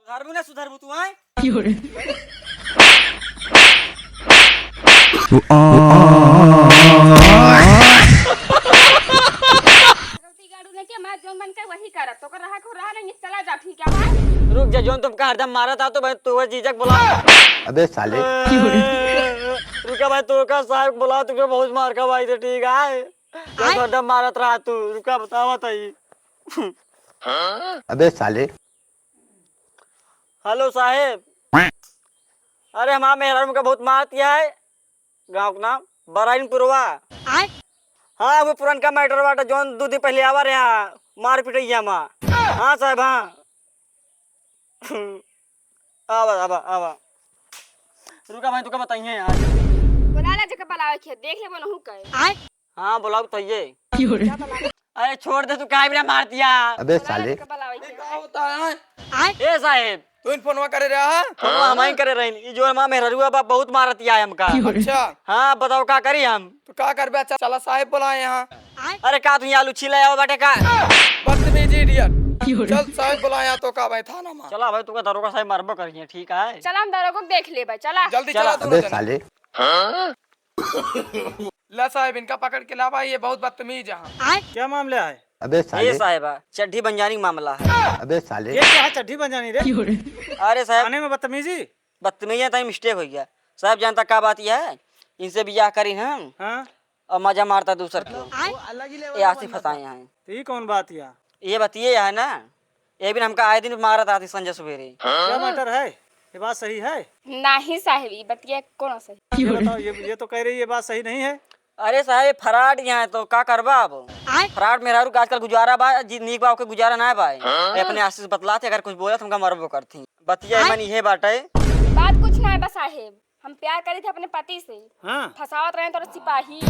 सुधारबू ना सुधारबू तू आए गाड़ू ने के मैं जो मन के वही करत तो कर रहा को रहा नहीं चला जा ठीक है भाई रुक जा जोन तुमका हरदम मारा था तो भाई तू जीजक बुला अबे साले रुका भाई तू का साहब बुला तुझे बहुत मार का भाई तो ठीक है जो हरदम मारत रहा तू रुका बतावा तई अबे साले हेलो साहेब अरे हमारा मेहरारू का बहुत मार दिया है गांव का नाम बराइनपुरवा हाँ वो पुरनका मैटर बाटा जोन 2 दिन पहले आवा रहा मार पिटैया माँ हाँ साहब हाँ आवा आवा आवा रुका भाई तुका बताइए यार बुला ला जगह बुलावे के देख ले बोलहु कहे हाँ बुलाओ तो ये अरे छोड़ दे तू काहे बिना मार दिया अबे साले बुलावे के क्या होता है ए साहेब तू इन फोनवा करे रहा है हम ही करे रही ये जो हमारा मेहरारू बाप बहुत मारत है हमका अच्छा हाँ बताओ का करी हम तो क्या कर बे चला साहेब बुलाए यहाँ अरे का तू आलू छिला आओ बेटे का बदतमीजी इडियट चल साहेब बुलाया तो का भाई थाना में चला भाई तू का दरोगा साहब मरबो करिए ठीक है चल हम दारों को देख ले भाई चला जल्दी चला। चला अबे दोनों साले ला साहेब इनका पकड़ के लावा ये बहुत बदतमीज है क्या मामला है? अबे ये साले साहेबा चड्ढी बंजानी मामला है अबे साले ये क्या है चड्ढी बन जानी रे? अरे साहब खाने में बदतमीजी। बदतमीजी तई मिस्टेक हो गया साहब जानता का बात यह है इनसे बियाह करी हम हाँ और मजा मारता दूसर को ये आसी फसाए हैं तो ये कौन बात या? ये बतिए है ना ये भी हमका आए दिन मारत आती संजय सवेरे क्या मैटर है? ये बात सही है? नहीं साहिब बतिया कौन सही ये बताओ ये तो कह रही ये बात सही नहीं है। अरे साहब फराड यहाँ है तो का करबा अब फराड मेहरारू का आजकल गुजारा बा जी नीक बा के गुजारा ना है भाई ये अपने आशीष बतलाते अगर कुछ बोला तो हमका मरबो करती बतिया मन ये बाटे बात कुछ ना है बस साहिब हम प्यार करे थे अपने पति से हाँ फसावत रहे तो सिपाही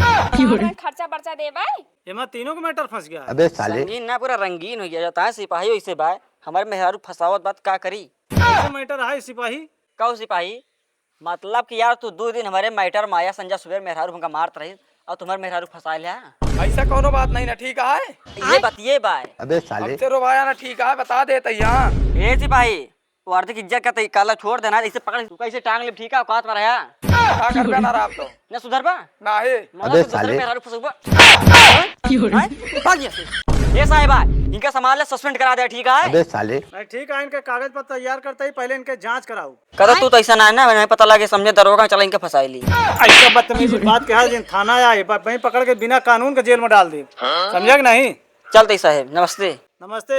खर्चा बर्चा दे भाई ये मैं तीनों को मैटर फंस गया है। अबे साले संगीन ना पूरा रंगीन हो गया जाता है सिपाही वैसे बा हमारे मेहरारू फसावत बात का करी ऐसे मैटर है सिपाही? कहो सिपाही मतलब कि यार तू 2 दिन हमारे मैटर माया संजय सुबह मेहरारू हमका मारत रही और तुम्हारे मेहरारू फंसा लिया ऐसा कोनो बात नहीं ना ठीक है ये बतिए बाय अबे साले हमसे रोवाया ना ठीक है बता देते यहाँ ए सिपाही वो आर्थिक इज्जत का तई काला छोड़ देना इसे पकड़ तू कैसे टांग ले ठीक है औकात में रहा क्या कर बे ना आप तो ना सुधर बा ना है अबे साले। मेहरारू फंसुबा भाग ये साहिबा इनका संभाल सस्पेंड करा दे ठीक है अबे साले नहीं ठीक है इनके कागज पत्र तैयार करते ही पहले इनके जांच कराओ। करो तू तो ऐसा ना है ना नहीं पता लगे समझे दरोगा चला इनका फंसाई ली ऐसा बदतमीजी बात क्या है? जिन थाना आए वहीं पकड़ के बिना कानून के जेल में डाल दे समझा कि नहीं? चलते साहेब नमस्ते नमस्ते।